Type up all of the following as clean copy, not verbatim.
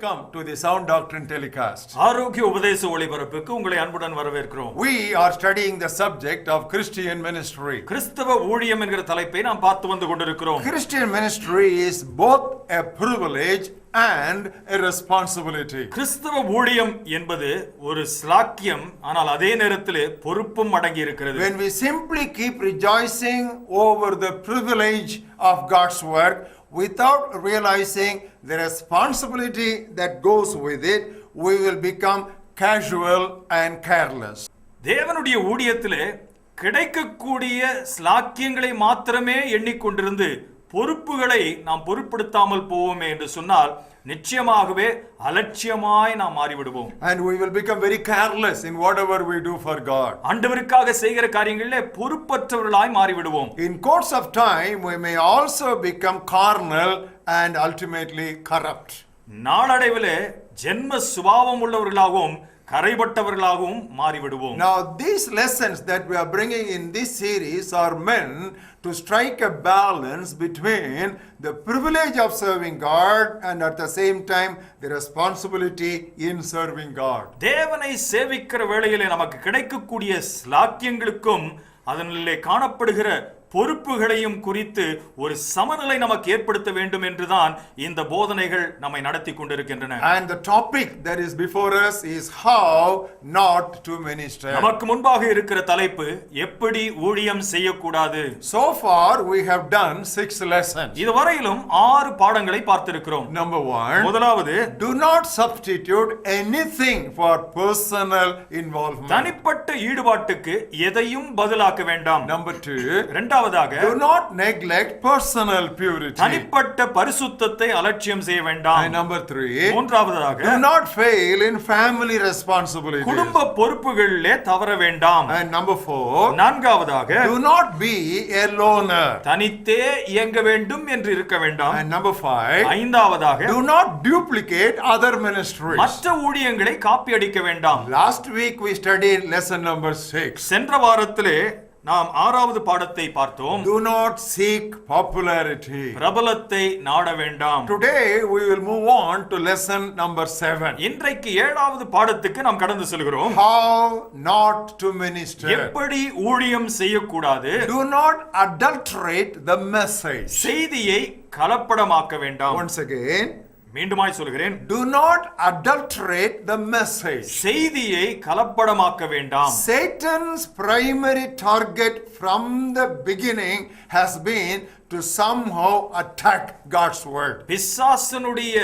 welcome to the Sound Doctrine telecast. ஆரோக்கிய உபதேச ஒளிபரப்புக்கு உங்களை அன்புடன் வரவேற்கிறோம். We are studying the subject of Christian ministry. கிறிஸ்தவ ஊழியம் என்கிற தலைப்பை நாம் பார்த்து வந்து கொண்டிருக்கிறோம். Christian ministry is both a privilege and a responsibility. கிறிஸ்தவ ஊழியம் என்பது ஒரு ஸ்லாக்கியம், ஆனால் அதே நேரத்தில் பொறுப்பும் அடங்கி இருக்கிறது. When we simply keep rejoicing over the privilege of God's work without realizing the responsibility that goes with it, we will become casual and careless. தேவனுடைய ஊழியத்திலே கிடைக்கக்கூடிய ஸ்லாக்கியங்களை மாத்திரமே எண்ணிக்கொண்டிருந்து பொறுப்புகளை நாம் பொருட்படுத்தாமல் போவோமே என்று சொன்னால் நிச்சயமாகவே அலட்சியமாய் நாம் மாறிவிடுவோம். And we will become very careless in whatever we do for God. ஆண்டவருக்காக செய்கிற காரியங்களிலே பொறுப்பற்றவர்களாய் மாறிவிடுவோம். In course of time we may also become carnal and ultimately corrupt. நாளடைவிலே ஜென்ம சுபாவம் உள்ளவர்களாகவும் கரைபட்டவர்களாகவும் மாறிவிடுவோம். Now these lessons that we are bringing in this series are meant to strike a balance between the privilege of serving God and at the same time the responsibility in serving God. தேவனை சேவிக்கிற வேளையிலே நமக்கு கிடைக்கக்கூடிய ஸ்லாக்கியங்களுக்கும் அதனிலே காணப்படுகிற பொறுப்புகளையும் குறித்து ஒரு சமநிலை நமக்கு ஏற்படுத்த வேண்டும் என்றுதான் இந்த போதனைகள் நம்மை நடத்தி கொண்டிருக்கின்றன. And the topic that is before us is how not to minister. நமக்கு முன்பாக இருக்கிற தலைப்பு எப்படி ஊழியம் செய்யக்கூடாது. So far we have done 6 lessons. இதுவரையிலும் 6 பாடங்களை பார்த்திருக்கிறோம். Number 1, முதலாவது, do not substitute anything for personal involvement. தனிப்பட்ட ஈடுபாட்டுக்கு எதையும் பதிலாக்க வேண்டாம். Number 2, do not neglect personal purity. தனிப்பட்ட பரிசுத்தத்தை அலட்சியம் செய்ய வேண்டாம். And number 3, மூன்றாவதாக, do not fail in family responsibilities. குடும்ப பொறுப்புகளிலே தவற வேண்டாம். And number 4, நான்காவதாக, do not be a loner. தனித்தே இயங்க வேண்டும் என்று இருக்க வேண்டாம். And number 5, ஐந்தாவதாக, do not duplicate other ministries. மற்ற ஊழியங்களை காப்பி அடிக்க வேண்டாம். Last week we studied lesson number 6. சென்ற வாரத்திலே நாம் 6வது பாடத்தை பார்த்தோம். Do not seek popularity. பிரபலத்தை நாட வேண்டாம். Today we will move on to lesson number 7. இன்றைக்கு 7வது பாடத்துக்கு நாம் கடந்து செல்கிறோம். How not to minister. எப்படி ஊழியம் செய்யக்கூடாது. Do not adulterate the message. செய்தியை கலப்படமாக்க வேண்டாம். Once again, மீண்டுமாய் சொல்கிறேன், do not adulterate the message. செய்தியை கலப்படமாக்க வேண்டாம். Satan's primary target from the beginning has been to somehow attack God's word. பிசாசனுடைய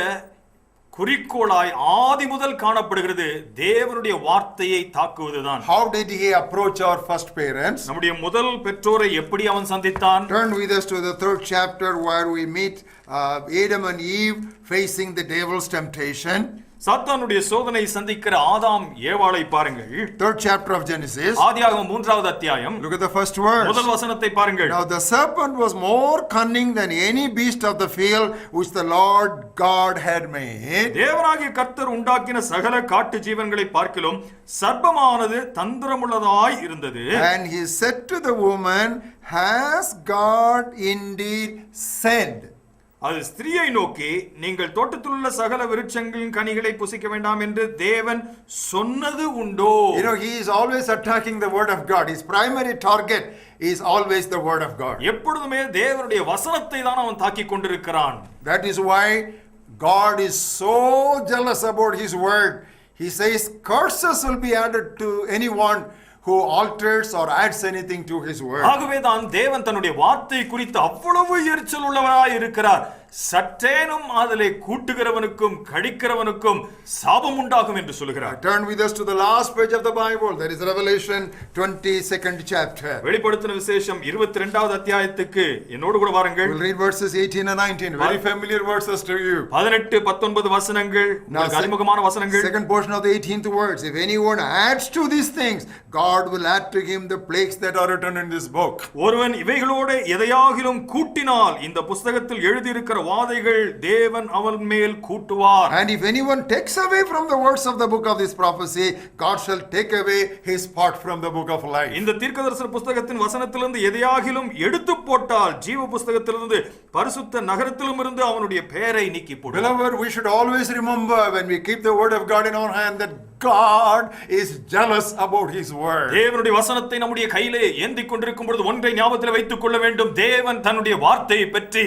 குறிக்கோளாய் ஆதி முதல் காணப்படுகிறது தேவனுடைய வார்த்தையை தாக்குவதுதான். How did he approach our first parents? நம்முடைய முதல் பெற்றோரை எப்படி அவன் சந்தித்தான்? Turn with us to the 3rd chapter where we meet Adam and Eve facing the devil's temptation. சாத்தானுடைய சோதனை சந்திக்கிற ஆதாம் ஏவாளை பாருங்கள். 3rd chapter of Genesis. ஆதியாகமம் 3வது அத்தியாயம். Look at the first verse. முதல் வசனத்தை பாருங்கள். Now the serpent was more cunning than any beast of the field which the Lord God had made. தேவனாகிய கர்த்தர் உண்டாக்கின சகல காட்டு ஜீவன்களை பார்க்கிலும் சர்ப்பமானது தந்திரமுள்ளதாய் இருந்தது. And he said to the woman, has God indeed said? அது ஸ்திரியை நோக்கி, நீங்கள் தோட்டத்தில் உள்ள சகல விருட்சங்களின் கனிகளை புசிக்க வேண்டாம் என்று தேவன் சொன்னது உண்டோ? You know, he is always attacking the word of God. His primary target is always the word of God. எப்பொழுதுமே தேவனுடைய வசனத்தை தான் அவன் தாக்கிக் கொண்டிருக்கிறான். That is why God is so jealous about his word. He says curses will be added to anyone who alters or adds anything to his word. ஆகவே தான் தேவன் தன்னுடைய வார்த்தை குறித்து அவ்வளவு எரிச்சல் உள்ளவராய் இருக்கிறார். சற்றேனும் அதிலே கூட்டுகிறவனுக்கும் கடிக்கிறவனுக்கும் சாபம் உண்டாகும் என்று சொல்கிறார். Turn with us to the last page of the Bible. That is Revelation 22nd chapter. வெளிப்படுத்தின விசேஷம் 22வது அத்தியாயத்துக்கு என்னோடு கூட வாருங்கள். We'll read verses 18 and 19. Very familiar verses to you. 18 19 வசனங்கள் உங்களுக்கு அறிமுகமான வசனங்கள். Second portion of the 18th words. If anyone adds to these things, God will add to him the plagues that are written in this book. ஒருவன் இவைகளோடு எதையாகிலும் கூட்டினால் இந்த புத்தகத்தில் எழுதி இருக்கிற வாதைகள் தேவன் அவன் மேல் கூட்டுவார். And if anyone takes away from the words of the book of this prophecy, God shall take away his part from the book of life. இந்த தீர்க்கதரிசன புத்தகத்தின் வசனத்திலிருந்து எதையாகிலும் எடுத்து போட்டால் ஜீவ புத்தகத்திலிருந்து பரிசுத்த நகரத்திலும் இருந்து அவனுடைய பெயரை நீக்கி போடுவார். Beloved, we should always remember when we keep the word of God in our hand that God is jealous about his word. தேவனுடைய வசனத்தை நம்முடைய கையிலே ஏந்திக் கொண்டிருக்கும் பொழுது ஒன்றை ஞாபகத்தில் வைத்துக் கொள்ள வேண்டும், தேவன் தன்னுடைய வார்த்தையை பற்றி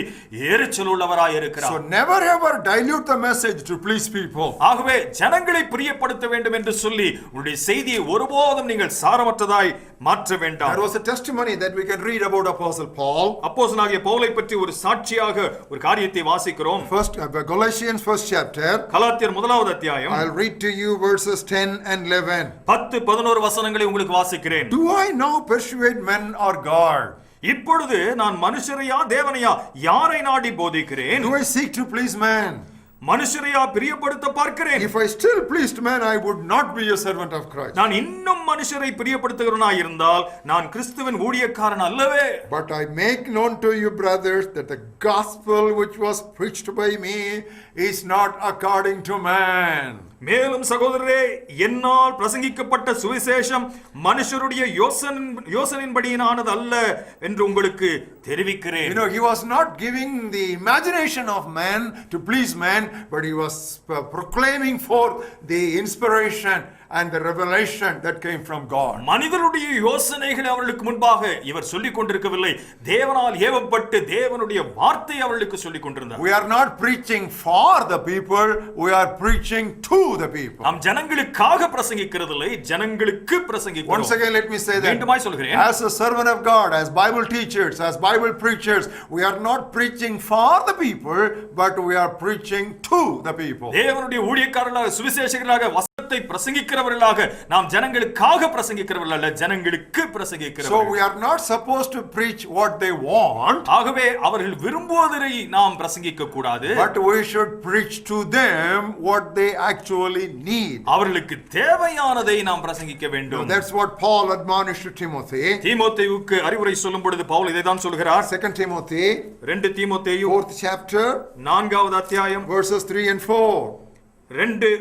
எரிச்சல் உள்ளவராய் இருக்கிறார். So never ever dilute the message to please people. ஆகவே ஜனங்களை பிரியப்படுத்த வேண்டும் என்று சொல்லி உங்களுடைய செய்தியை ஒருபோதும் நீங்கள் சாரமற்றதாய் மாற்ற வேண்டாம். There was a testimony that we can read about Apostle Paul. அப்போஸ்தலனாகிய பவுலை பற்றி ஒரு சாட்சியாக ஒரு காரியத்தை வாசிக்கிறோம். First Galatians first chapter. கலாத்தியர் முதலாவது அத்தியாயம். I'll read to you verses 10 and 11. 10-11 வசனங்களை உங்களுக்கு வாசிக்கிறேன். Do I now persuade men or God? இப்பொழுது நான் மனுஷரையா தேவனையா யாரை நாடி போதிக்கிறேன்? Do I seek to please man? மனுஷரையா பிரியப்படுத்த பார்க்கிறேன். If I still pleased man, I would not be a servant of Christ. நான் இன்னும் மனுஷரை பிரியப்படுத்துகிறவனாய் இருந்தால் நான் கிறிஸ்துவின் ஊழியக்காரன் அல்லவே. But I make known to you, brothers, that the gospel which was preached by me is not according to man. மேலும் சகோதரரே, என்னால் பிரசங்கிக்கப்பட்ட சுவிசேஷம் மனுஷருடைய யோசனையின்படியானது அல்ல என்று உங்களுக்கு தெரிவிக்கிறேன். You know, he was not giving the imagination of man to please man, but he was proclaiming forth the inspiration and the revelation that came from God. மனிதருடைய யோசனைகளை அவர்களுக்கு முன்பாக இவர் சொல்லிக் கொண்டிருக்கவில்லை, தேவனால் ஏவப்பட்டு தேவனுடைய வார்த்தை அவர்களுக்கு சொல்லிக் கொண்டிருந்தார். We are not preaching for the people, we are preaching to the people. நாம் ஜனங்களுக்காக பிரசங்கிக்கிறதில்லை, ஜனங்களுக்கு பிரசங்கிக்கிறோம். Once again let me say that. மீண்டுமாய் சொல்கிறேன், as a servant of God, as Bible teachers, as Bible preachers, we are not preaching for the people, but we are preaching to the people. தேவனுடைய ஊழியக்காரர்களாக சுவிசேஷகர்களாக வசனத்தை பிரசங்கிக்கிறவர்களாக நாம் ஜனங்களுக்காக பிரசங்கிக்கிறவர்கள் அல்ல, ஜனங்களுக்கு பிரசங்கிக்கிறோம். So we are not supposed to preach what they want. ஆகவே அவர்கள் விரும்புவதை நாம் பிரசங்கிக்க கூடாது, but we should preach to them what they actually need. அவர்களுக்கு தேவையானதை நாம் பிரசங்கிக்க வேண்டும். That's what Paul admonished to Timothy. தீமோத்தேயுவுக்கு அறிவுரை சொல்லும் பொழுது பவுல் இதை தான் சொல்கிறார். 2 Timothy 2 தீமோத்தேயு 4th chapter 4வது அத்தியாயம் verses 3 and 4. 2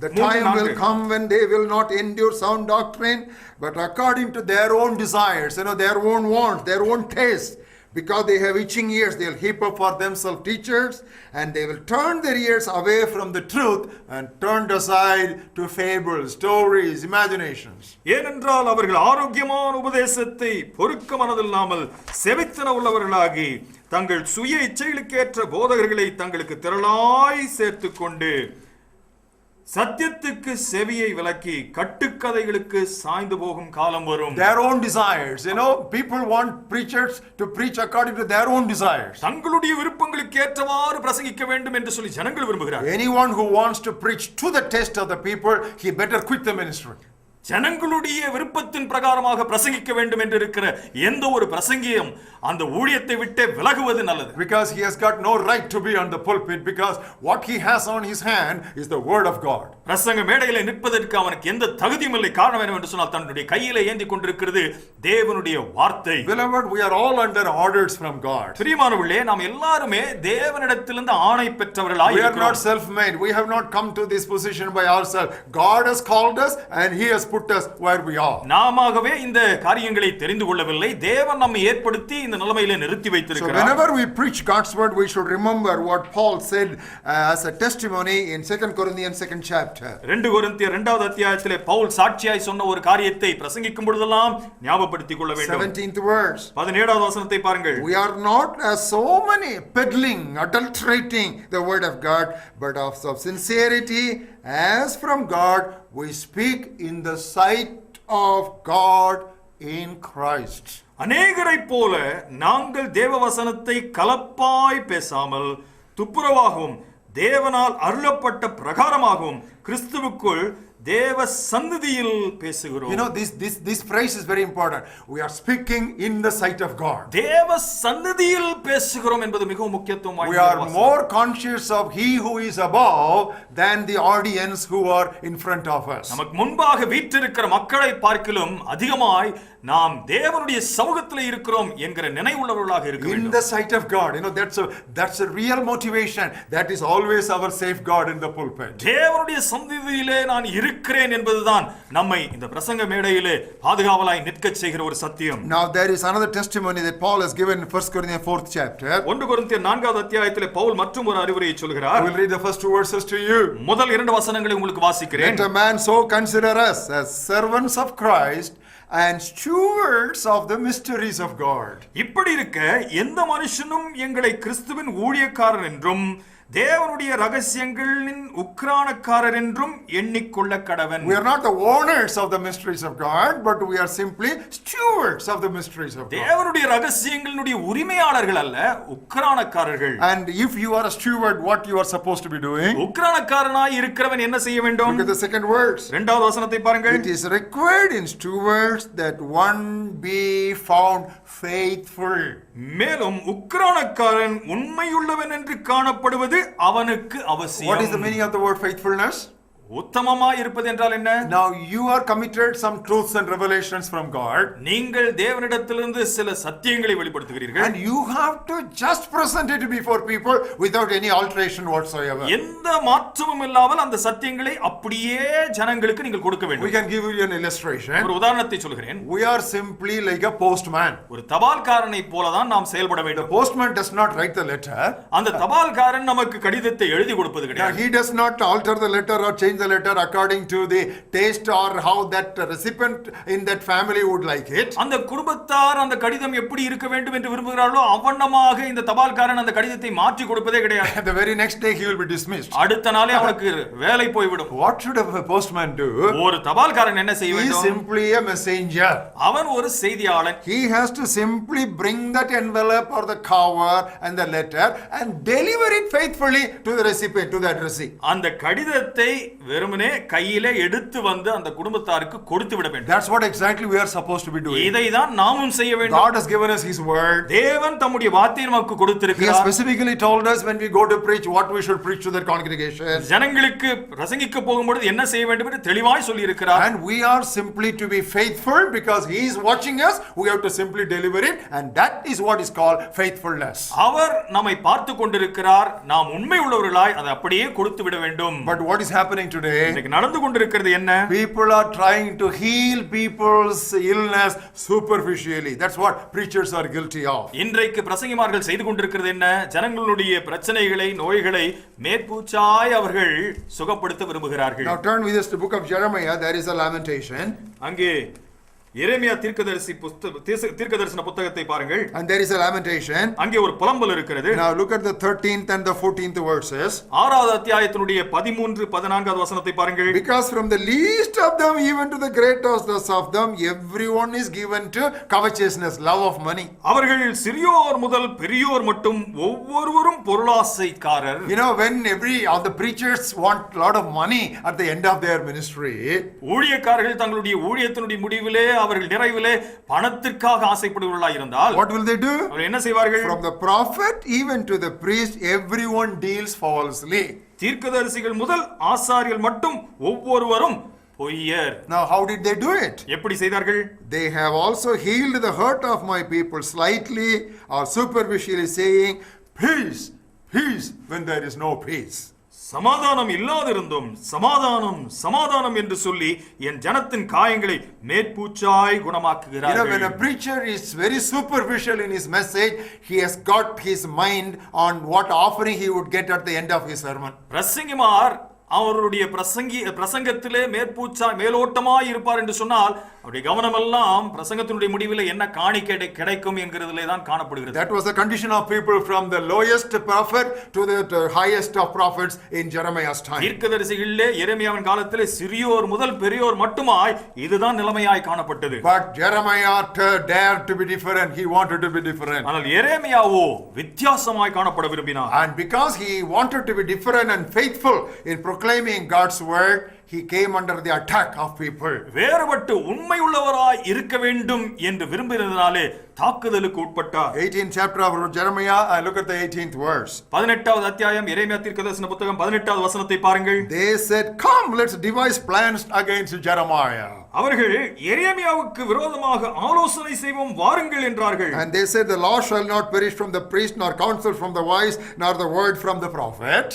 The time will come when they will not endure sound doctrine, but according to their own desires, their own wants, their own taste. Because they have itching ears, they'll heap up for themselves teachers, and they will turn their ears away from the truth and turned aside to fables, stories, imaginations. ஏனென்றால் அவர்கள் ஆரோக்கியமான உபதேசத்தை பொறுக்க மனதில்லாமல் செவித்தன உள்ளவர்களாகி தங்கள் சுய இச்சைகளுக்கேற்ற போதகர்களை தங்களுக்கு திரளாய் சேர்த்துக்கொண்டு சத்தியத்துக்கு செவியை விலக்கி கட்டுக்கதைகளுக்கு சாய்ந்து போகும் காலம் வரும். Their own desires, people want preachers to preach according to their own desires. தங்களுடைய விருப்பங்களுக்கு ஏற்றவாறு பிரசங்கிக்க வேண்டும் என்று சொல்லி ஜனங்கள் விரும்புகிறார்கள். Anyone who wants to preach to the taste of the people, he better quit the ministry. ஜனங்களுடைய விருப்பத்தின் பிரகாரமாக பிரசங்கிக்க வேண்டும் என்று இருக்கிற எந்த ஒரு பிரசங்கியும் அந்த ஊழியத்தை விட்டு விலகுவது நல்லது. Because he has got no right to be on the pulpit, because what he has on his hand is the word of God. பிரசங்க மேடையிலே நிற்பதற்கு அவனுக்கு எந்த தகுதியும் இல்லை. காரணம் என்னவென்று சொன்னால் தன்னுடைய கையிலே ஏந்தி கொண்டிருக்கிறது தேவனுடைய வார்த்தை. Beloved, we are all under orders from God. பிரியமானவர்களே, நாம் எல்லாருமே தேவனிடத்திலிருந்து ஆணை பெற்றவர்களாய் இருக்கிறோம். We are not self-made. We have not come to this position by ourselves. God has called us and he has put us where we are. நாமாகவே இந்த காரியங்களை தெரிந்து கொள்ளவில்லை, தேவன் நம்மை ஏற்படுத்தி இந்த நிலைமையிலே நிறுத்தி வைத்திருக்கிறார். So whenever we preach God's word, we should remember what Paul said as a testimony in 2 Corinthians 2nd chapter. 2 கொரிந்தியர் 2வது அத்தியாயத்திலே பவுல் சாட்சியாய் சொன்ன ஒரு காரியத்தை பிரசங்கிக்கும் பொழுதெல்லாம் ஞாபகப்படுத்திக் கொள்ள வேண்டும். 17th verse. 17வது வசனத்தை பாருங்கள். We are not as so many peddling, adulterating the word of God, but of sincerity as from God we speak in the sight of God in Christ. அநேகரைப் போல நாங்கள் தேவ வசனத்தை கலப்பாய் பேசாமல் துப்புரவாகவும் தேவனால் அருளப்பட்ட பிரகாரமாகவும் கிறிஸ்துவுக்குள் தேவ சந்நிதியில் பேசுகிறோம். You know, this phrase is very important. We are speaking in the sight of God. தேவ சந்நிதியில் பேசுகிறோம் என்பது மிகவும் முக்கியத்துவம் We வாய்ந்த are வாசகம். more conscious of He who is above than the audience who are in front of us. நமக்கு முன்பாக வீற்றிருக்கிற மக்களை பார்க்கிலும் அதிகமாய் நாம் தேவனுடைய சமூகத்தில் இருக்கிறோம் என்கிற நினைவுள்ளவர்களாக இருக்க In வேண்டும். the sight of God. You know, that's a real motivation. That is always our safeguard in the pulpit. தேவனுடைய சந்நிதியிலே நான் இருக்கிறேன் என்பதுதான் நம்மை இந்த பிரசங்க மேடையிலே பாதுகாவலாய் நிற்கச் செய்கிற ஒரு சத்தியம். Now there is another testimony that Paul has given in 1 Corinthians 4th chapter. 1 கொரிந்தியர் 4வது அத்தியாயத்திலே பவுல் மற்றும் ஒரு அறிவுரையை சொல்கிறார். I will read the first two verses to you. முதல் 2 வசனங்களை உங்களுக்கு வாசிக்கிறேன். Let a man so consider us as servants of Christ and stewards of the mysteries of God. இப்படி இருக்க எந்த மனுஷனும் எங்களை கிறிஸ்துவின் ஊழியக்காரர் என்றும் தேவனுடைய ரகசியங்களின் உக்கிரானக்காரர் என்றும் எண்ணிக்கொள்ள கடவன். We are not the owners of the mysteries of God, but we are simply stewards of the mysteries of God. தேவனுடைய ரகசியங்களினுடைய உரிமையாளர்கள் அல்ல, உக்கிரானக்காரர்கள். And if you are a steward, what you are supposed to be doing? உக்கிரானக்காரனாய் இருக்கிறவன் என்ன செய்ய வேண்டும்? Look at the second verse. 2வது வசனத்தை பாருங்கள். It is required in stewards that one be found faithful. மேலும் உக்கிரானக்காரன் உண்மையுள்ளவன் என்று காணப்படுவது அவனுக்கு அவசியம். What is the meaning of the word faithfulness? உத்தமமாய் இருப்பது என்றால் என்ன? Now you are committed some truths and revelations from God. நீங்கள் தேவனிடத்திலிருந்து சில சத்தியங்களை வெளிப்படுத்துகிறீர்கள். And you have to just present it before people without any alteration whatsoever. எந்த மாற்றமும் இல்லாமல் அந்த சத்தியங்களை அப்படியே ஜனங்களுக்கு நீங்கள் கொடுக்க We வேண்டும். can give you an illustration. ஒரு உதாரணத்தை சொல்கிறேன். We are simply like a postman. ஒரு தபால்காரனை போலதான் நாம் செயல்பட The வேண்டும். postman does not write the letter. அந்த தபால்காரன் நமக்கு கடிதத்தை எழுதி கொடுப்பது Now, கிடையாது. he does not alter the letter or change the letter according to the taste or how that recipient in that family would like it. அந்த குடும்பத்தார் அந்த கடிதம் எப்படி இருக்க வேண்டும் என்று விரும்புகிறார்களோ அவ்வண்ணமாக இந்த தபால்காரன் அந்த கடிதத்தை மாற்றி கொடுப்பதே கிடையாது. The very next day he will be dismissed. அடுத்த நாளே அவனுக்கு வேலை போய்விடும். What should a postman do? ஒரு தபால்காரன் என்ன செய்ய He is வேண்டும்? simply a messenger. அவன் ஒரு செய்தியாளன். He has to simply bring that envelope or the cover and the letter and deliver it faithfully to the recipient, to the addressee. அந்த கடிதத்தை வெறுமனே கையிலே எடுத்து வந்து அந்த குடும்பத்தாருக்கு கொடுத்து விட வேண்டும். That's what exactly we are supposed to be doing. இதை தான் நாமும் செய்ய வேண்டும். God has given us His word. தேவன் தம்முடைய வார்த்தையை நமக்கு He has கொடுத்திருக்கிறார். specifically told us when we go to preach what we should preach to that congregation. ஜனங்களுக்கு பிரசங்கிக்க போகும்போது என்ன செய்ய வேண்டும் என்று தெளிவாய் சொல்லி இருக்கிறார். And we are simply to be faithful because He is watching us. We have to simply deliver it, and that is what is called faithfulness. அவர் நம்மை பார்த்து கொண்டிருக்கிறார். நாம் உண்மை உள்ளவர்களாய் அதை அப்படியே கொடுத்து விட வேண்டும். But what is happening today? இன்னைக்கு நடந்து கொண்டிருக்கிறது என்ன? People are trying to heal people's illness superficially. That's what preachers are guilty of. இன்றைக்கு பிரசங்கிமார்கள் செய்து கொண்டிருக்கிறது என்ன? ஜனங்களுடைய பிரச்சனைகளை, நோய்களை மேற்பூச்சாய் அவர்கள் சுகப்படுத்த விரும்புகிறார்கள். Now turn with us to the book of Jeremiah. There is a lamentation. அங்கே எரேமியா தீர்க்கதரிசன புத்தகத்தை பாருங்கள். And there is a lamentation. அங்கே ஒரு புலம்பல் இருக்கிறது. Now look at the 13th and the 14th verses. 6வது அத்தியாயத்தினுடைய 13 14வது வசனத்தை பாருங்கள். Because from the least of them even to the greatest of them everyone is given to covetousness, love of money. அவர்கள் சிறியோர் முதல் பெரியோர் மட்டும் ஒவ்வொருவரும் பொருளாசைக்காரர். You know, when all the preachers want a lot of money at the end of their ministry, ஊழியக்காரர்கள் தங்களுடைய ஊழியத்தினுடைய முடிவிலே அவர்கள் நிறைவிலே பணத்திற்காக ஆசைப்படுவர்களாய் இருந்தால் what will they do? அவர்கள் என்ன செய்வார்கள்? From the prophet even to the priest everyone deals falsely. தீர்க்கதரிசிகள் முதல் ஆசாரியர்கள் மட்டும் ஒவ்வொருவரும் பொய்யர். Now how did they do it? எப்படி செய்தார்கள்? They have also healed the hurt of my people slightly or superficially saying peace, peace when there is no peace. சமாதானம் இல்லாதிருந்தும் சமாதானம் சமாதானம் என்று சொல்லி என் ஜனத்தின் காயங்களை மேற்பூச்சாய் குணமாக்குகிறார்கள். You know, when a preacher is very superficial in his message, he has got his mind on what offering he would get at the end of his sermon. பிரசங்கிமார் அவருடைய பிரசங்கத்திலே மேலோட்டமாய் இருப்பார் என்று சொன்னால் அவருடைய கவனம் எல்லாம் பிரசங்கத்தினுடைய முடிவில் என்ன காணிக்கை கிடைக்கும் என்கிறதிலே தான் காணப்படுகிறது. That was the condition of people from the lowest prophet to the highest of prophets in Jeremiah's time. தீர்க்கதரிசிகளிலே எரேமியாவின் காலத்திலே சிறியோர் முதல் பெரியோர் மட்டுமாய் இதுதான் நிலைமையாய் காணப்பட்டது. But Jeremiah dared to be different. He wanted to be different. ஆனால் எரேமியாவோ வித்தியாசமாய் காணப்பட விரும்பினார். And because he wanted to be different and faithful in proclaiming God's word, he came under the attack of people. வேறுபட்டு உண்மை உள்ளவராய் இருக்க வேண்டும் என்று விரும்பினதினாலே தாக்குதலுக்கு உட்பட்டார். 18th chapter of Jeremiah, I look at the 18th verse. 18வது அத்தியாயம் எரேமியா தீர்க்கதரிசன புத்தகம் 18வது வசனத்தை பாருங்கள். They said, "Come, let's devise plans against Jeremiah." அவர்கள் எரேமியாவுக்கு விரோதமாக ஆலோசனை செய்வோம் வாருங்கள் என்றார்கள். And they said, "The law shall not perish from the priest, nor counsel from the wise, nor the word from the prophet."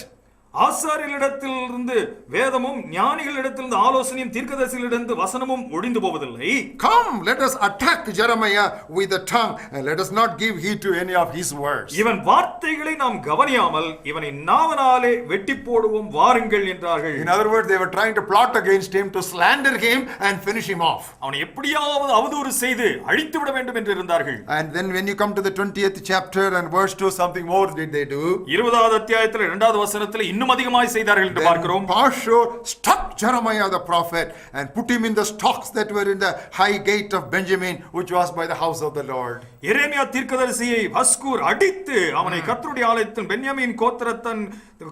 ஆசாரியர்களிடத்திலிருந்து வேதமும் ஞானிகளிடத்திலிருந்து ஆலோசனையும் தீர்க்கதரிசிகளிடமிருந்து வசனமும் ஒழிந்து போவதில்லை. Come, let us attack Jeremiah with the tongue, and let us not give heed to any of his words. இவன் வார்த்தைகளை நாம் கவனியாமல் இவனை நாவனாலே வெட்டி போடுவோம் வாருங்கள் என்றார்கள். In other words, they were trying to plot against him, to slander him and finish him off. அவனை எப்படியாவது அவதூறு செய்து அழித்து விட வேண்டும் என்று இருந்தார்கள். And then when you come to the 20th chapter and verse 2, something more did they do. 20வது அத்தியாயத்தில் 2வது வசனத்தில் இன்னும் அதிகமாய் செய்தார்கள் என்று பார்க்கிறோம். Pashur struck Jeremiah the prophet and put him in the stocks that were in the high gate of Benjamin, which was by the house of the Lord. எரேமியா தீர்க்கதரிசியை பஸ்கூர் அடித்து அவனை கர்த்தருடைய ஆலயத்தின் பென்யமீன்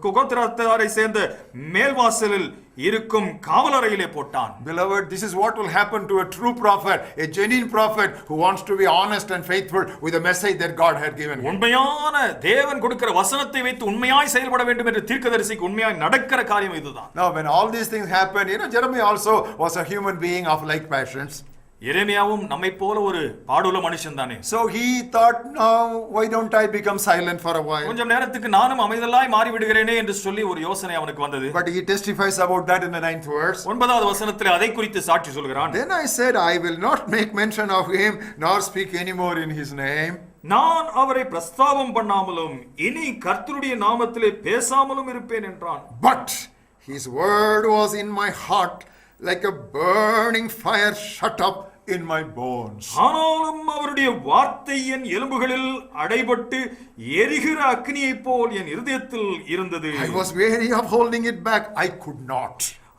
கோத்திரத்தாரை சேர்ந்த மேல்வாசலில் இருக்கும் காவலறையிலே போட்டான். Beloved, this is what will happen to a true prophet, a genuine prophet who wants to be honest and faithful with the message that God had given him. உண்மையான தேவன் கொடுக்கிற வசனத்தை வைத்து உண்மையாய் செயல்பட வேண்டும் என்று தீர்க்கதரிசிக்கு உண்மையாய் நடக்கிற காரியம் இதுதான். Now when all these things happened, Jeremiah also was a human being of like passions. எரேமியாவும் நம்மை போல ஒரு பாடுள்ள மனுஷன் தானே. So he thought, now why don't I become silent for a while? கொஞ்சம் நேரத்துக்கு நானும் அமைதலாய் மாறி விடுகிறேனே என்று சொல்லி ஒரு யோசனை அவனுக்கு வந்தது. But he testifies about that in the 9th verse. 9வது வசனத்திலே அதை குறித்து சாட்சி சொல்கிறான். Then I said, I will not make mention of him nor speak anymore in his name. நான் அவரை பிரஸ்தாபம் பண்ணாமலும் இனி கர்த்தருடைய நாமத்திலே பேசாமலும் இருப்பேன் என்றான். But his word was in my heart like a burning fire shut up in my bones. ஆனாலும் அவருடைய வார்த்தை என் எலும்புகளில் அடைபட்டு எரிகிற அக்னியைப் போல் என் இருதயத்தில் இருந்தது. I was weary of holding it back. I could not.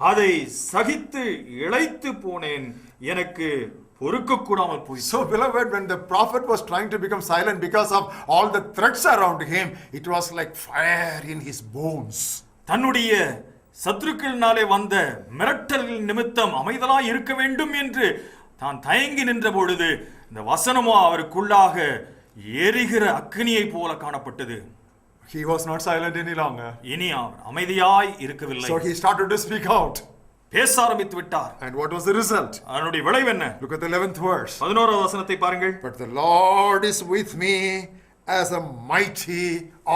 அதை சகித்து இளைத்து போனேன், எனக்கு பொறுக்க கூடாமல் போய். So beloved, when the prophet was trying to become silent because of all the threats around him, it was like fire in his bones. தன்னுடைய சத்துருக்களினாலே வந்த மிரட்டல் நிமித்தம் அமைதலாய் இருக்க வேண்டும் என்று தான் தயங்கி நின்ற பொழுது இந்த வசனமோ அவருக்குள்ளாக எரிகிற அக்னியை போல காணப்பட்டது. He was not silent any longer. இனி அவர் அமைதியாய் இருக்கவில்லை. So he started to speak out. பேச ஆரம்பித்து விட்டார். And what was the result? அதனுடைய விளைவு என்ன? Look at the 11th verse. 11வது வசனத்தை பாருங்கள். But the Lord is with me as a mighty,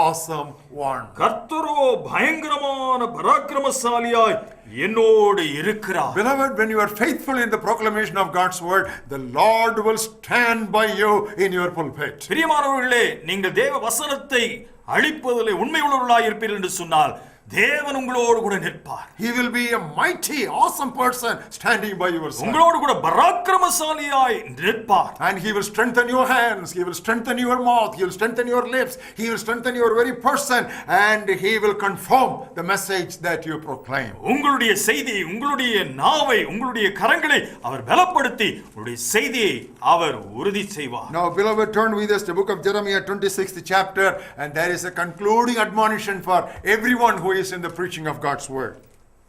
awesome one. கர்த்தரோ பயங்கரமான பராக்கிரமசாலியாய் என்னோடு இருக்கிறார். Beloved, when you are faithful in the proclamation of God's word, the Lord will stand by you in your pulpit. பிரியமானவர்களே, நீங்கள் தேவ வசனத்தை அழிப்பதிலே உண்மை உள்ளவர்களாய் இருப்பீர்கள் என்று சொன்னால் தேவன் உங்களோடு கூட நிற்பார். He will be a mighty, awesome person standing by your side. உங்களோடு கூட பராக்கிரமசாலியாய் நிற்பார். And he will strengthen your hands, he will strengthen your mouth, he will strengthen your lips, he will strengthen your very person, and he will confirm the message that you proclaim. உங்களுடைய செய்தி, உங்களுடைய நாவை, உங்களுடைய கரங்களை அவர் பலப்படுத்தி உங்களுடைய செய்தியை அவர் உறுதி செய்வார். Now beloved, turn with us to the book of Jeremiah 26th chapter, and there is a concluding admonition for everyone who is in the preaching of God's word.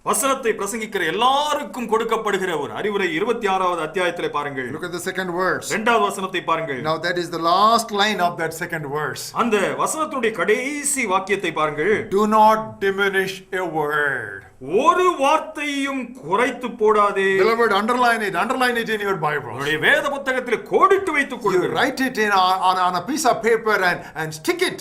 வசனத்தை பிரசங்கிக்கிற எல்லாருக்கும் கொடுக்கப்படுகிற ஒரு அறிவுரை 26வது அத்தியாயத்திலே பாருங்கள். Look at the second verse. இரண்டாவது வசனத்தை பாருங்கள். Now that is the last line of that second verse. அந்த வசனத்துடைய கடைசி வாக்கியத்தை பாருங்கள். Do not diminish a word. ஒரு வார்த்தையும் குறைத்து போடாதே. Beloved, underline it in your Bible. உங்களுடைய வேத புத்தகத்தில் கோடிட்டு வைத்துக் You கொள்ளுங்கள். write it on a piece of paper and stick it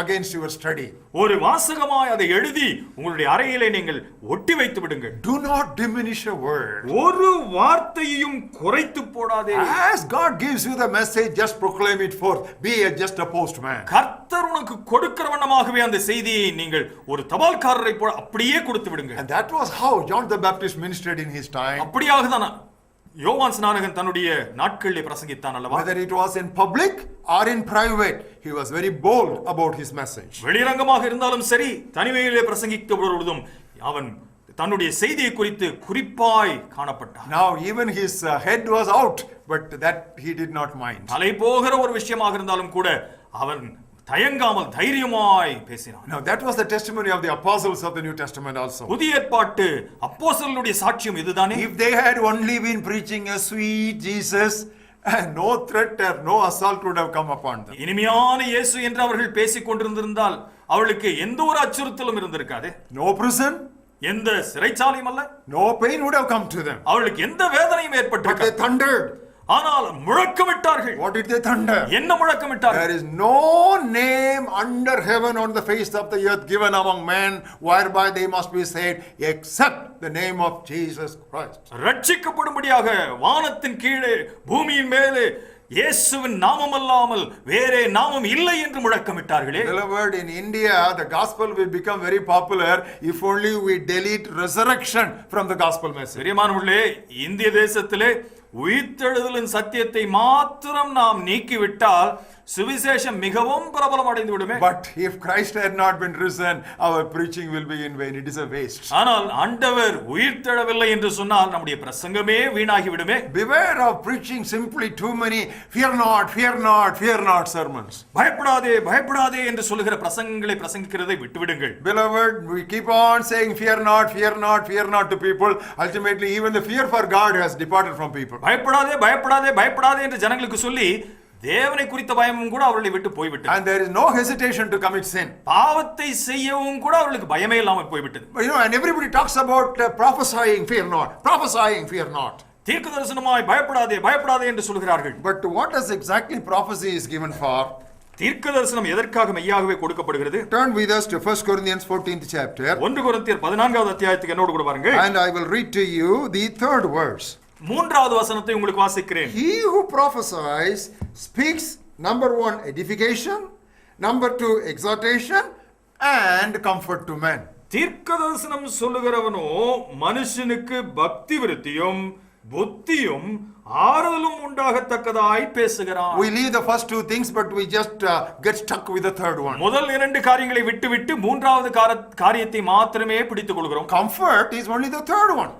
against your study. ஒரு வாசகமாய் அதை எழுதி உங்களுடைய அறையிலே நீங்கள் ஒட்டி வைத்து விடுங்கள். Do not diminish a word. ஒரு வார்த்தையையும் குறைத்து போடாதே. As God gives you the message, just proclaim it forth. Be just a postman. கர்த்தர் உனக்கு கொடுக்கிற வண்ணமாகவே அந்த செய்தியை நீங்கள் ஒரு தபால்காரரை போல அப்படியே கொடுத்து விடுங்கள். And that was how John the Baptist ministered in his time. அப்படியாக தான் யோவான் ஸ்நானகன் தன்னுடைய நாட்களிலே பிரசங்கித்தான் அல்லவா? Whether it was in public or in private, he was very bold about his message. வெளிரங்கமாக இருந்தாலும் சரி, தனிமையிலே பிரசங்கிக்க பொழுதும் அவன் தன்னுடைய செய்தியை குறித்து குறிப்பாய் காணப்பட்டான். Now even his head was out, but that he did not mind. தலை போகிற ஒரு விஷயமாக இருந்தாலும் கூட அவன் தயங்காமல் தைரியமாய் பேசினான். Now that was the testimony of the apostles of the New Testament also. புதிய ஏற்பாட்டு அப்போஸ்தலர்களுடைய சாட்சியம் இதுதானே. If they had only been preaching a sweet Jesus, no threat or no assault would have come upon them. இனிமையான இயேசு என்று அவர்கள் பேசிக் கொண்டிருந்திருந்தால் அவளுக்கு எந்த ஒரு அச்சுறுத்தலும் இருந்திருக்காது. No prison, எந்த சிறைச்சாலையும் அல்ல. no pain would have come to them. அவளுக்கு எந்த வேதனையும் But ஏற்பட்டிருக்காது. they thundered. ஆனால் முழக்கமிட்டார்கள். What did they thunder? என்ன முழக்கமிட்டார்கள்? There is no name under heaven on the face of the earth given among men whereby they must be saved except the name of Jesus Christ. ரட்சிக்கப்படும்படியாக வானத்தின் கீழே பூமியின் மேலே இயேசுவின் நாமம் அல்லாமல் வேறே நாமம் இல்லை என்று முழக்கமிட்டார்களே. Beloved, in India the gospel will become very popular if only we delete resurrection from the gospel message. பிரியமானவர்களே, இந்திய தேசத்திலே உயிர்த்தெழுதலின் சத்தியத்தை மாத்திரம் நாம் நீக்கிவிட்டால் சுவிசேஷம் மிகவும் பிரபலம் அடைந்து விடுமே. But if Christ had not been risen, our preaching will be in vain. It is a waste. ஆனால் ஆண்டவர் உயிர்த்தெழவில்லை என்று சொன்னால் நம்முடைய பிரசங்கமே வீணாகி விடுமே. Beware of preaching simply too many fear not, fear not, fear not sermons. பயப்படாதே பயப்படாதே என்று சொல்லுகிற பிரசங்கங்களை பிரசங்கிக்கிறதை விட்டுவிடுங்கள். Beloved, we keep on saying fear not, fear not, fear not to people. Ultimately, even the fear for God has departed from people. பயப்படாதே பயப்படாதே பயப்படாதே என்று ஜனங்களுக்கு சொல்லி தேவனை குறித்த பயமும் கூட அவர்களை விட்டு போய்விட்டது. And there is no hesitation to commit sin. பாவத்தை செய்யவும் கூட அவர்களுக்கு பயமே இல்லாமல் போய்விட்டது. And everybody talks about prophesying, fear not, prophesying, fear not. தீர்க்கதரிசனமாய் பயப்படாதே பயப்படாதே என்று சொல்கிறார்கள். But what is exactly prophecy is given for? தீர்க்கதரிசனம் எதற்காக மெய்யாகவே கொடுக்கப்படுகிறது? Turn with us to 1 Corinthians 14th chapter. 1 கொரிந்தியர் 14வது அத்தியாயத்துக்கு என்னோடு கூட பாருங்கள். And I will read to you the third verse. மூன்றாவது வசனத்தை உங்களுக்கு வாசிக்கிறேன். He who prophesies speaks, number 1, edification, number 2, exhortation, and comfort to men. தீர்க்கதரிசனம் சொல்லுகிறவனோ மனுஷனுக்கு பக்தி விருத்தியும் புத்தியும் ஆறுதலும் உண்டாகத்தக்கதாய் பேசுகிறான். We leave the first two things, but we just get stuck with the third one. முதல் இரண்டு காரியங்களை விட்டுவிட்டு மூன்றாவது காரியத்தை மாத்திரமே பிடித்துக் கொள்கிறோம். Comfort is only the third one.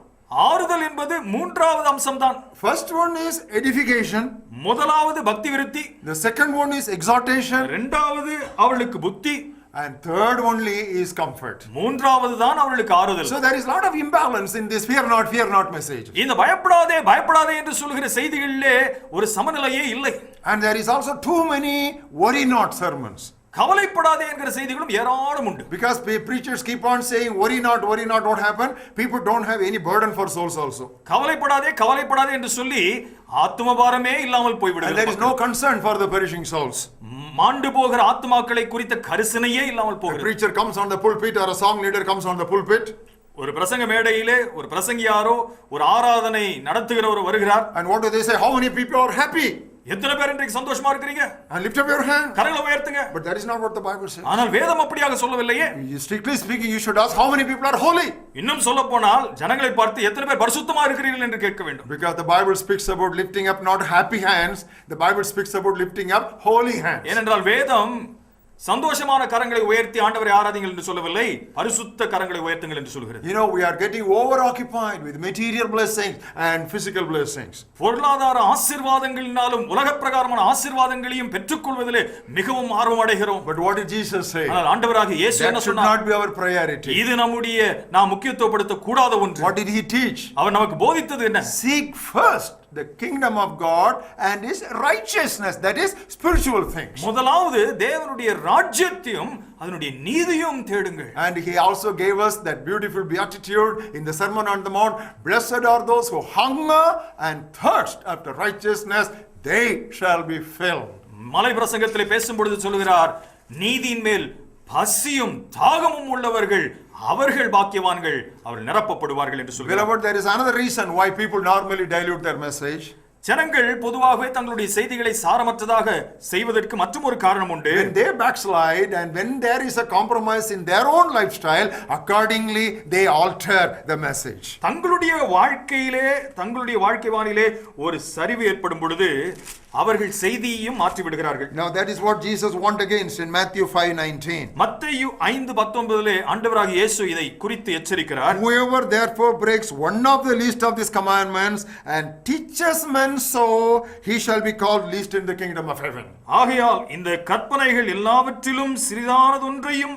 ஆறுதல் என்பது மூன்றாவது அம்சம்தான். First one is edification. முதலாவது பக்தி விருத்தி. The second one is exhortation. இரண்டாவது அவளுக்கு புத்தி. And third only is comfort. மூன்றாவது தான் அவளுக்கு ஆறுதல். So there is a lot of imbalance in this fear not message. இந்த பயப்படாதே பயப்படாதே என்று சொல்கிற செய்திகளிலே ஒரு சமநிலையே இல்லை. And there is also too many worry not sermons. கவலைப்படாதே என்கிற செய்திகளும் ஏராளம் உண்டு. Because preachers keep on saying worry not, what happened? People don't have any burden for souls also. கவலைப்படாதே கவலைப்படாதே என்று சொல்லி ஆத்துமபாரமே இல்லாமல் போய்விடுகிறது. And there is no concern for the perishing souls. மாண்டு போகிற ஆத்துமாக்களை குறித்த கரிசனையே இல்லாமல் A போகிறது. preacher comes on the pulpit or a song leader comes on the pulpit. ஒரு பிரசங்க மேடையிலே ஒரு பிரசங்கியாரோ ஒரு ஆராதனை நடத்துகிறவர் வருகிறார். And what do they say? How many people are happy? எத்தனை பேர் இன்றைக்கு சந்தோஷமா இருக்கீங்க? And lift up your hand. கரங்களை உயர்த்துங்க. But that is not what the Bible says. ஆனால் வேதம் அப்படியாக சொல்லவில்லையே. Strictly speaking, you should ask how many people are holy. இன்னும் சொல்ல போனால் ஜனங்களை பார்த்து எத்தனை பேர் பரிசுத்தமா இருக்கிறீர்கள் என்று கேட்க வேண்டும். Because the Bible speaks about lifting up not happy hands, the Bible speaks about lifting up holy hands. ஏனென்றால் வேதம் சந்தோஷமான கரங்களை உயர்த்தி ஆண்டவரை ஆராதிங்கள் என்று சொல்லவில்லை, பரிசுத்த கரங்களை உயர்த்துங்கள் என்று சொல்கிறது. You know, we are getting overoccupied with material blessings and physical blessings. பொருளாதார ஆசீர்வாதங்களினாலும் உலக பிரகாரமான ஆசீர்வாதங்களையும் பெற்றுக்கொள்வதிலே மிகவும் ஆர்வம் அடைகிறோம். But what did Jesus say? ஆனால் ஆண்டவராகிய இயேசு என்ன That should சொன்னார்? not be our priority. இது நம்முடைய நாம் முக்கியத்துவப்படுத்த கூடாத ஒன்று. What did he teach? அவர் நமக்கு போதித்தது என்ன? Seek first the kingdom of God and his righteousness, that is spiritual things. முதலாவது தேவனுடைய ராஜ்யத்தையும் அதனுடைய நீதியும் தேடுங்கள். And he also gave us that beautiful beatitude in the Sermon on the Mount. Blessed are those who hunger and thirst after righteousness, they shall be filled. மலை பிரசங்கத்திலே பேசும்பொழுது சொல்கிறார், நீதியின் மேல் பசியும் தாகமும் உள்ளவர்கள் அவர்கள் பாக்கியவான்கள், அவர்கள் நிரப்பப்படுவார்கள் என்று சொல்கிறார். Beloved, there is another reason why people normally dilute their message. ஜனங்கள் பொதுவாகவே தங்களுடைய செய்திகளை சாரமற்றதாக செய்வதற்கு மற்றொரு காரணம் உண்டு. When they backslide and when there is a compromise in their own lifestyle, accordingly they alter the message. தங்களுடைய வாழ்க்கை வானிலே ஒரு சரிவு ஏற்படும் பொழுது அவர்கள் செய்தியையும் மாற்றி விடுகிறார்கள். Now that is what Jesus warned against in Matthew 5:19. மத்தேயு 5:19 ஆண்டவராகிய இயேசு இதை குறித்து எச்சரிக்கிறார். Whoever therefore breaks one of the least of these commandments and teaches men so, he shall be called least in the kingdom of heaven. ஆகையால் இந்த கற்பனைகள் எல்லாவற்றிலும் சிறிதானதொன்றையும்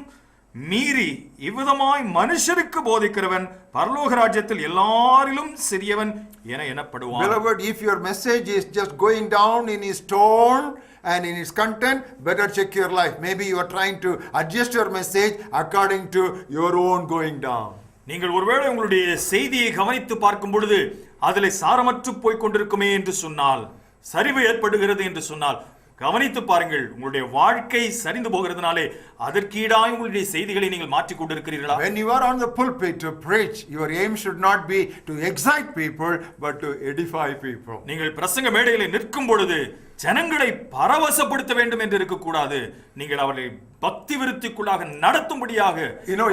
மீறி இவ்விதமாய் மனுஷருக்கு போதிக்கிறவன் பரலோக ராஜ்யத்தில் எல்லாரிலும் சிறியவன் என எண்ணப்படுவான். Beloved, if your message is just going down in its tone and in its content, better check your life. Maybe you are trying to adjust your message according to your own going down. நீங்கள் ஒருவேளை உங்களுடைய செய்தியை கவனித்து பார்க்கும் பொழுது அதிலே சாரமற்று போய் கொண்டிருக்குமே என்று சொன்னால், சரிவு ஏற்படுகிறது என்று சொன்னால், கவனித்து பாருங்கள். உங்களுடைய வாழ்க்கை சரிந்து போகிறதுனாலே அதற்கீடாய் உங்களுடைய செய்திகளை நீங்கள் மாற்றிக் கொண்டிருக்கிறீர்களா? When you are on the pulpit to preach, your aim should not be to excite people but to edify people. நீங்கள் பிரசங்க மேடையிலே நிற்கும் பொழுது ஜனங்களை பரவசப்படுத்த வேண்டும் என்று இருக்கக்கூடாது. நீங்கள் அவர்களை பக்தி விருத்திக்குள்ளாக நடத்தும்படியாக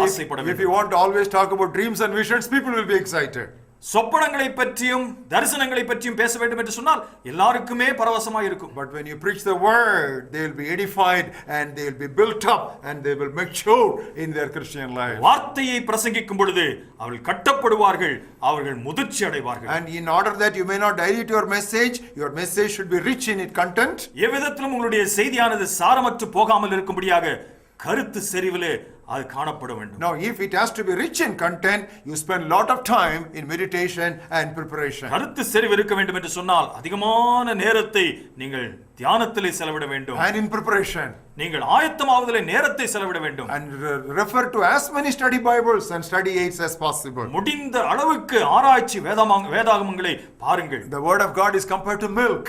ஆசைப்பட வேண்டும். If you want to always talk about dreams and visions, people will be excited. சொப்பனங்களை பற்றியும் தரிசனங்களை பற்றியும் பேச வேண்டும் என்று சொன்னால் எல்லாருக்குமே பரவசமாக இருக்கும். But when you preach the word, they will be edified and they will be built up and they will mature in their Christian life. வார்த்தையை பிரசங்கிக்கும் பொழுது அவர்கள் கட்டப்படுவார்கள், அவர்கள் முதிர்ச்சி அடைவார்கள். And in order that you may not dilute your message should be rich in its content. எவ்விதத்திலும் உங்களுடைய செய்தியானது சாரமற்று போகாமல் இருக்கும்படியாக கருத்து செறிவிலே அது காணப்பட வேண்டும். Now if it has to be rich in content, you spend lot of time in meditation and preparation. கருத்து செறிவு இருக்க வேண்டும் என்று சொன்னால் அதிகமான நேரத்தை நீங்கள் தியானத்திலே செலவிட வேண்டும். And in preparation. நீங்கள் ஆயத்தமாவதிலே நேரத்தை செலவிட வேண்டும். And refer to as many study Bibles and study aids as possible. முடிந்த அளவுக்கு ஆராய்ச்சி வேதாகமங்களை பாருங்கள். The word of God is compared to milk.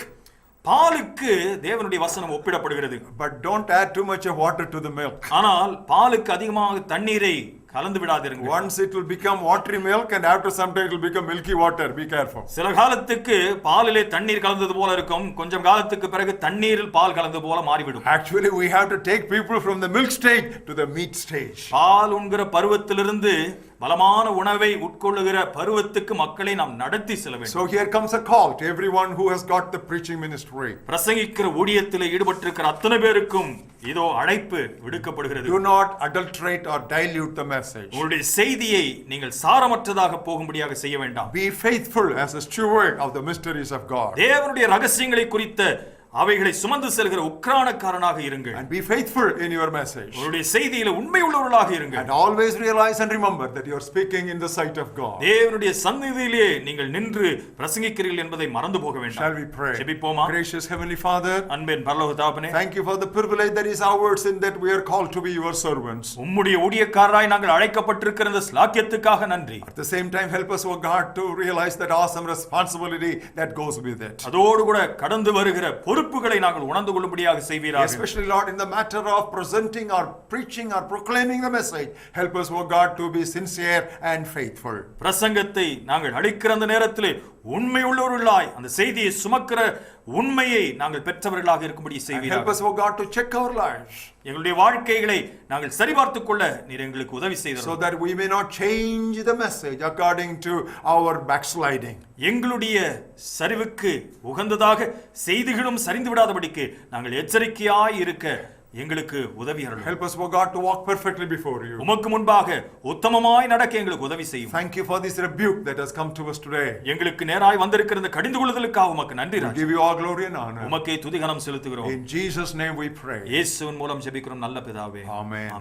பாலுக்கு தேவனுடைய வசனம் ஒப்பிடப்படுகிறது. But don't add too much of water to the milk. ஆனால் பாலுக்கு அதிகமாக தண்ணீரை கலந்து விடாதீர்கள். Once it will become watery milk and after some time it will become milky water. Be careful. சில காலத்துக்கு பாலிலே தண்ணீர் கலந்தது போல இருக்கும், கொஞ்சம் காலத்துக்கு பிறகு தண்ணீரில் பால் கலந்தது போல மாறிவிடும். Actually we have to take people from the milk stage to the meat stage. பால் உண்கிற பருவத்திலிருந்து பலமான உணவை உட்கொள்ளுகிற பருவத்துக்கு மக்களை நாம் நடத்தி செல்ல வேண்டும். So here comes a call to everyone who has got the preaching ministry. பிரசங்கிக்கிற ஊழியத்திலே ஈடுபட்டிருக்கிற அத்தனை பேருக்கும் இதோ அழைப்பு விடுக்கப்படுகிறது. Do not adulterate or dilute the message. உங்களுடைய செய்தியை நீங்கள் சாரமற்றதாக போகும்படியாக செய்ய வேண்டாம். Be faithful as a steward of the mysteries of God. தேவனுடைய ரகசியங்களை குறித்த அவைகளை சுமந்து செல்கிற உக்கிரானக்காரனாக இருங்கள். And be faithful in your message. உங்களுடைய செய்தியிலே உண்மை உள்ளவர்களாக இருங்கள். And always realize and remember that you are speaking in the sight of God. தேவனுடைய சந்நிதியிலே நீங்கள் நின்று பிரசங்கிக்கிறீர்கள் என்பதை மறந்து போக வேண்டாம். Shall we pray? ஜெபிப்போமா? Gracious heavenly Father, அன்பின் பரலோக தகப்பனே, thank you for the privilege that is ours in that we are called to be your servants. உம்முடைய ஊழியக்காரராய் நாங்கள் அழைக்கப்பட்டிருக்கிற இந்த ஸ்லாக்கியத்துக்காக நன்றி. At the same time help us, O God, to realize that awesome responsibility that goes with it. அதோடு கூட கடந்து வருகிற பொறுப்புகளை நாங்கள் உணர்ந்து கொள்ளும்படியாக செய்வீராக. Especially Lord in the matter of presenting or preaching or proclaiming the message, help us, O God, to be sincere and faithful. பிரசங்கத்தை நாங்கள் அளிக்கிற அந்த நேரத்திலே உண்மை உள்ளவர்களாய் அந்த செய்தியை சுமக்கிற உண்மையை நாங்கள் பெற்றவர்களாக இருக்கும்படி செய்வீராக. Help us, O God, to check our lives. எங்களுடைய வாழ்க்கைகளை நாங்கள் சரிபார்த்துக் கொள்ள நீர் எங்களுக்கு உதவி செய்தீர். So that we may not change the message according to our backsliding. எங்களுடைய சரிவுக்கு உகந்ததாக செய்திகளும் சரிந்து விடாதபடிக்கு நாங்கள் எச்சரிக்கையாய் இருக்க எங்களுக்கு உதவி அருளும். Help us, O God, to walk perfectly before you. உமக்கு முன்பாக உத்தமமாய் நடக்க எங்களுக்கு உதவி செய்யும். Thank you for this rebuke that has come to us today. எங்களுக்கு நேராய் வந்திருக்கிற இந்த கடிந்து கொள்ளுதலுக்காக உமக்கு நன்றி. We give you all glory and honor. உமக்கே துதி கனம் செலுத்துகிறோம். In Jesus' name we pray. இயேசுவின் மூலம் ஜெபிக்கிறோம் நல்ல பிதாவே. Amen.